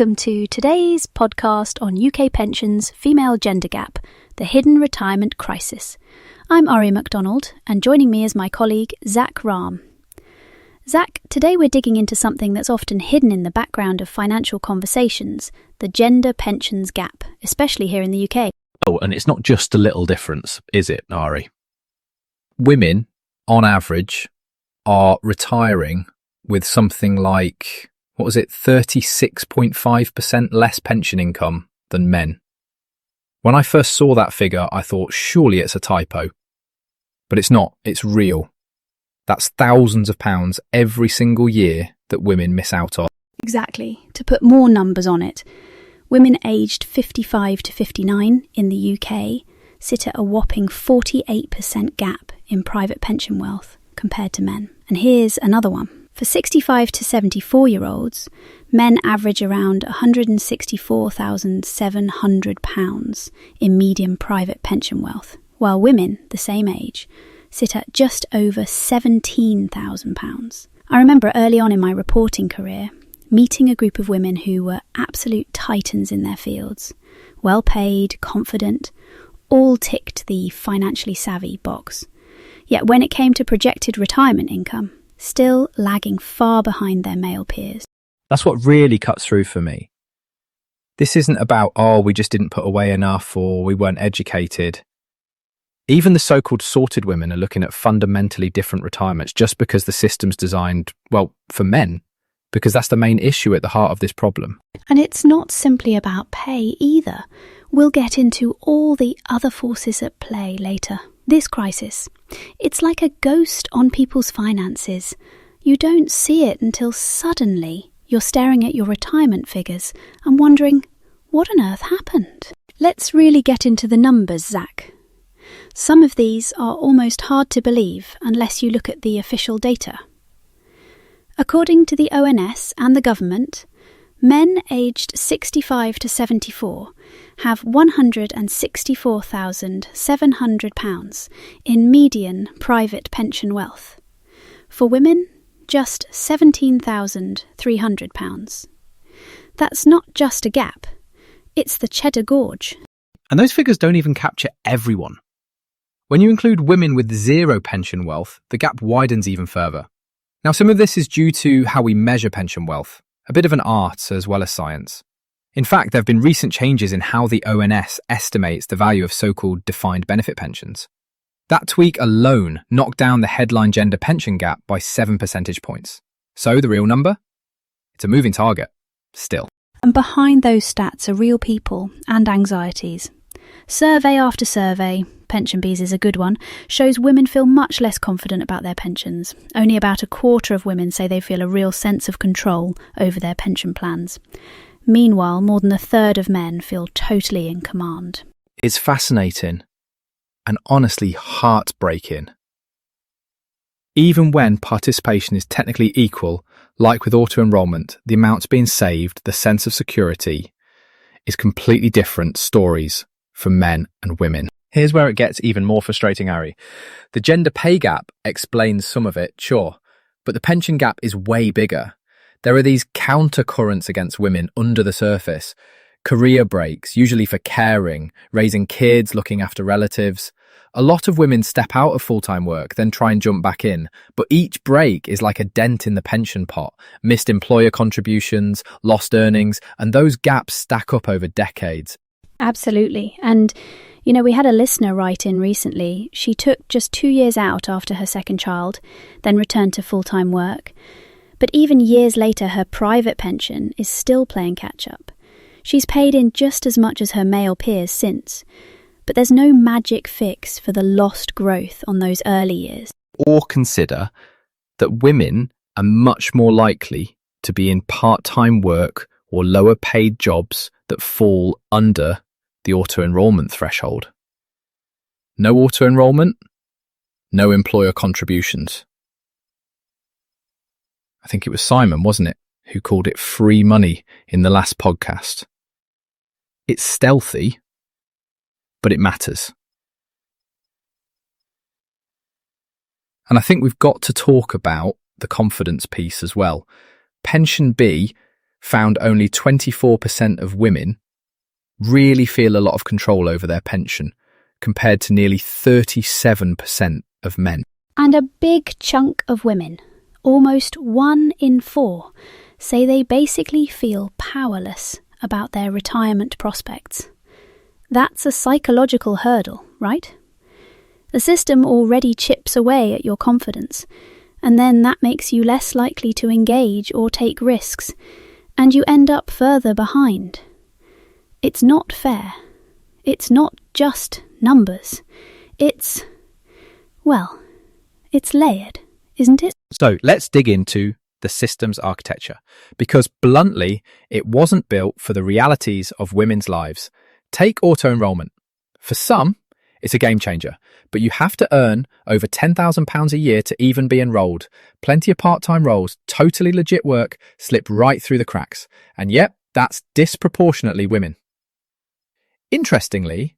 welcome to today's podcast on UK pensions, female gender gap, the hidden retirement crisis. I'm Ari MacDonald, and joining me is my colleague Zach Rahm. Zach, today we're digging into something that's often hidden in the background of financial conversations, the gender pensions gap, especially here in the UK. Oh, and it's not just a little difference, is it, Ari? Women, on average, are retiring with something like, 36.5% less pension income than men. When I first saw that figure, I thought, surely it's a typo. But it's not, it's real. That's thousands of pounds every single year that women miss out on. Exactly. To put more numbers on it, women aged 55 to 59 in the UK sit at a whopping 48% gap in private pension wealth compared to men. And here's another one. For 65 to 74-year-olds, men average around £164,700 in median private pension wealth, while women, the same age, sit at just over £17,000. I remember early on in my reporting career, meeting a group of women who were absolute titans in their fields, well paid, confident, all ticked the financially savvy box. Yet when it came to projected retirement income, still lagging far behind their male peers. That's what really cuts through for me. This isn't about, we just didn't put away enough or we weren't educated. Even the so-called sorted women are looking at fundamentally different retirements just because the system's designed, for men, because that's the main issue at the heart of this problem. And it's not simply about pay either. We'll get into all the other forces at play later. This crisis, it's like a ghost on people's finances. You don't see it until suddenly you're staring at your retirement figures and wondering, what on earth happened? Let's really get into the numbers, Zach. Some of these are almost hard to believe unless you look at the official data. According to the ONS and the government, men aged 65 to 74 have £164,700 in median private pension wealth. For women, just £17,300. That's not just a gap, it's the Cheddar Gorge. And those figures don't even capture everyone. When you include women with zero pension wealth, the gap widens even further. Now, some of this is due to how we measure pension wealth, a bit of an art as well as science. In fact, there have been recent changes in how the ONS estimates the value of so-called defined benefit pensions. That tweak alone knocked down the headline gender pension gap by 7 percentage points. So the real number? It's a moving target, still. And behind those stats are real people and anxieties. Survey after survey, Pension Bees is a good one, shows women feel much less confident about their pensions. Only about a quarter of women say they feel a real sense of control over their pension plans. Meanwhile, more than a third of men feel totally in command. It's fascinating and honestly heartbreaking. Even when participation is technically equal, like with auto-enrolment, the amounts being saved, the sense of security, is completely different stories for men and women. Here's where it gets even more frustrating, Ari. The gender pay gap explains some of it, sure, but the pension gap is way bigger. There are these counter-currents against women under the surface. Career breaks, usually for caring, raising kids, looking after relatives. A lot of women step out of full-time work, then try and jump back in. But each break is like a dent in the pension pot. Missed employer contributions, lost earnings, and those gaps stack up over decades. Absolutely. And, we had a listener write in recently. She took just 2 years out after her second child, then returned to full-time work. But even years later, her private pension is still playing catch-up. She's paid in just as much as her male peers since, but there's no magic fix for the lost growth on those early years. Or consider that women are much more likely to be in part-time work or lower-paid jobs that fall under the auto-enrolment threshold. No auto-enrolment, no employer contributions. I think it was Simon, wasn't it, who called it free money in the last podcast. It's stealthy, but it matters. And I think we've got to talk about the confidence piece as well. Pension B found only 24% of women really feel a lot of control over their pension, compared to nearly 37% of men. And a big chunk of women, almost 1 in 4, say they basically feel powerless about their retirement prospects. That's a psychological hurdle, right? The system already chips away at your confidence, and then that makes you less likely to engage or take risks, and you end up further behind. It's not fair. It's not just numbers. It's layered, isn't it? So let's dig into the system's architecture, because bluntly, it wasn't built for the realities of women's lives. Take auto-enrollment. For some, it's a game changer, but you have to earn over £10,000 a year to even be enrolled. Plenty of part-time roles, totally legit work, slip right through the cracks. And yep, that's disproportionately women. Interestingly,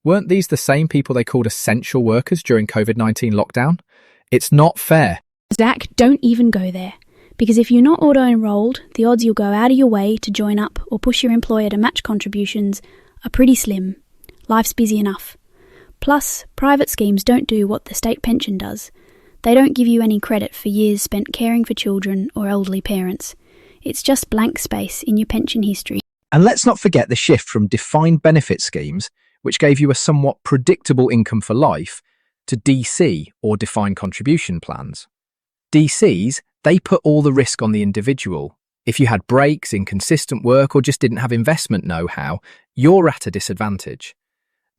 weren't these the same people they called essential workers during COVID-19 lockdown? It's not fair. Zach, don't even go there. Because if you're not auto-enrolled, the odds you'll go out of your way to join up or push your employer to match contributions are pretty slim. Life's busy enough. Plus, private schemes don't do what the state pension does. They don't give you any credit for years spent caring for children or elderly parents. It's just blank space in your pension history. And let's not forget the shift from defined benefit schemes, which gave you a somewhat predictable income for life, to DC, or defined contribution plans. DCs, they put all the risk on the individual. If you had breaks, inconsistent work, or just didn't have investment know-how, you're at a disadvantage.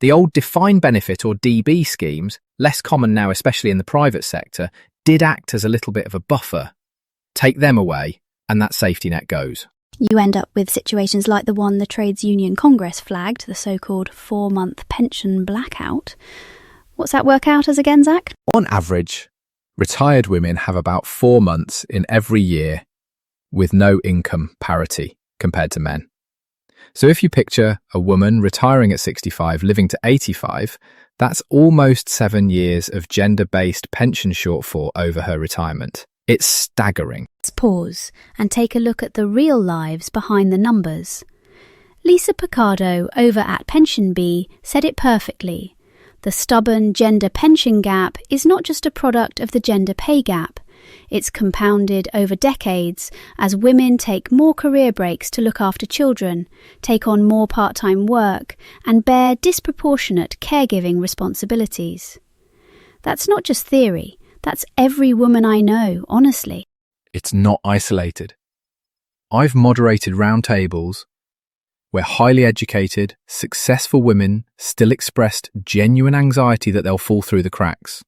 The old defined benefit, or DB schemes, less common now especially in the private sector, did act as a little bit of a buffer. Take them away, and that safety net goes. You end up with situations like the one the Trades Union Congress flagged, the so-called 4-month pension blackout. What's that work out as again, Zach? On average, retired women have about 4 months in every year with no income parity compared to men. So if you picture a woman retiring at 65, living to 85, that's almost 7 years of gender-based pension shortfall over her retirement. It's staggering. Let's pause and take a look at the real lives behind the numbers. Lisa Picardo over at PensionBee said it perfectly. The stubborn gender pension gap is not just a product of the gender pay gap. It's compounded over decades as women take more career breaks to look after children, take on more part-time work, and bear disproportionate caregiving responsibilities. That's not just theory. That's every woman I know, honestly. It's not isolated. I've moderated roundtables where highly educated, successful women still expressed genuine anxiety that they'll fall through the cracks.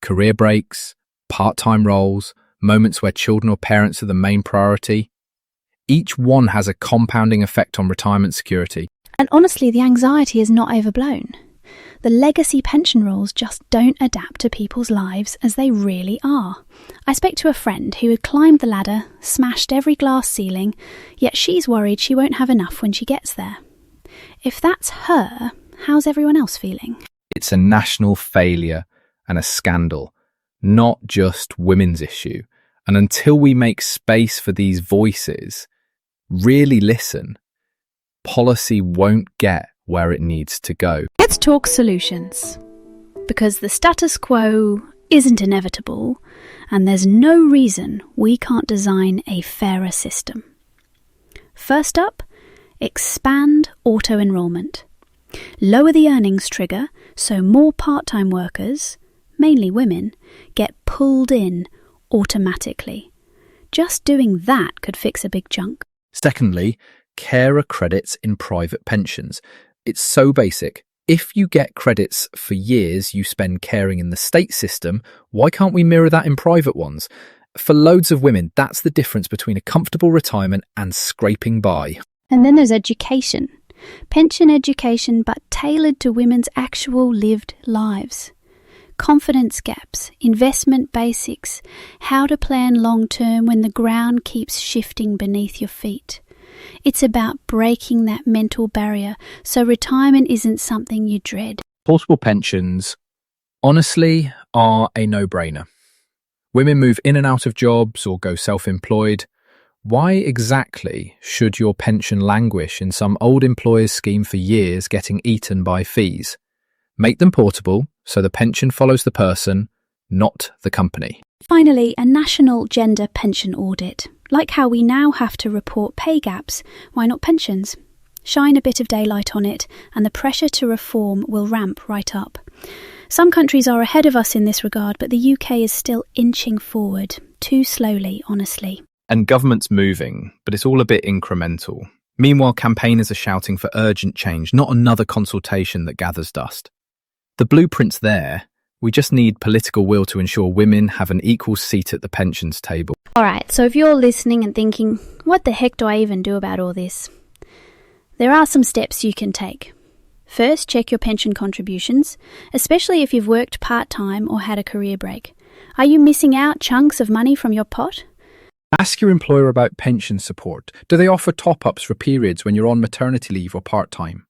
Career breaks, part-time roles, moments where children or parents are the main priority. Each one has a compounding effect on retirement security. And honestly, the anxiety is not overblown. The legacy pension rules just don't adapt to people's lives as they really are. I spoke to a friend who had climbed the ladder, smashed every glass ceiling, yet she's worried she won't have enough when she gets there. If that's her, how's everyone else feeling? It's a national failure and a scandal, not just women's issue. And until we make space for these voices, really listen, policy won't get where it needs to go. Let's talk solutions. Because the status quo isn't inevitable, and there's no reason we can't design a fairer system. First up, expand auto-enrollment. Lower the earnings trigger so more part-time workers, mainly women, get pulled in automatically. Just doing that could fix a big chunk. Secondly, carer credits in private pensions. It's so basic. If you get credits for years you spend caring in the state system, why can't we mirror that in private ones? For loads of women, that's the difference between a comfortable retirement and scraping by. And then there's education. Pension education, but tailored to women's actual lived lives. Confidence gaps, investment basics, how to plan long term when the ground keeps shifting beneath your feet. It's about breaking that mental barrier so retirement isn't something you dread. Portable pensions, honestly, are a no-brainer. Women move in and out of jobs or go self-employed. Why exactly should your pension languish in some old employer's scheme for years getting eaten by fees? Make them portable so the pension follows the person, not the company. Finally, a national gender pension audit. Like how we now have to report pay gaps, why not pensions? Shine a bit of daylight on it, and the pressure to reform will ramp right up. Some countries are ahead of us in this regard, but the UK is still inching forward, too slowly, honestly. And government's moving, but it's all a bit incremental. Meanwhile, campaigners are shouting for urgent change, not another consultation that gathers dust. The blueprint's there. We just need political will to ensure women have an equal seat at the pensions table. Alright, so if you're listening and thinking, what the heck do I even do about all this? There are some steps you can take. First, check your pension contributions, especially if you've worked part-time or had a career break. Are you missing out chunks of money from your pot? Ask your employer about pension support. Do they offer top-ups for periods when you're on maternity leave or part-time?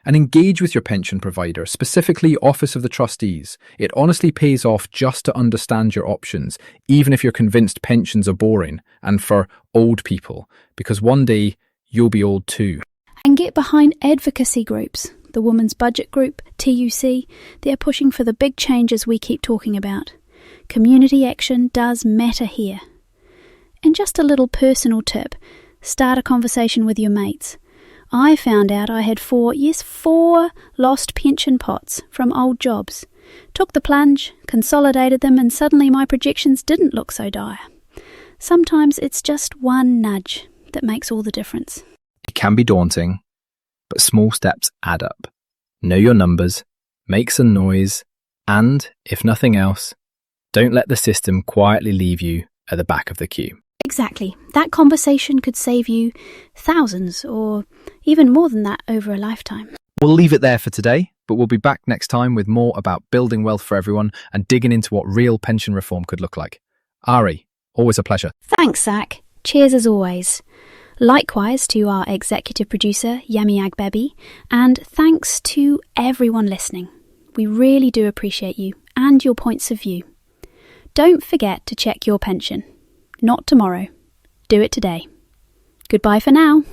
And engage with your pension provider, specifically Office of the Trustees. It honestly pays off just to understand your options, even if you're convinced pensions are boring and for old people, because one day you'll be old too. And get behind advocacy groups. The Women's Budget Group, TUC, they're pushing for the big changes we keep talking about. Community action does matter here. And just a little personal tip, start a conversation with your mates. I found out I had four lost pension pots from old jobs. Took the plunge, consolidated them, and suddenly my projections didn't look so dire. Sometimes it's just one nudge that makes all the difference. It can be daunting, but small steps add up. Know your numbers, make some noise, and, if nothing else, don't let the system quietly leave you at the back of the queue. Exactly. That conversation could save you thousands or even more than that over a lifetime. We'll leave it there for today, but we'll be back next time with more about building wealth for everyone and digging into what real pension reform could look like. Ari, always a pleasure. Thanks, Zach. Cheers as always. Likewise to our executive producer, Yami Agbebi, and thanks to everyone listening. We really do appreciate you and your points of view. Don't forget to check your pension. Not tomorrow. Do it today. Goodbye for now.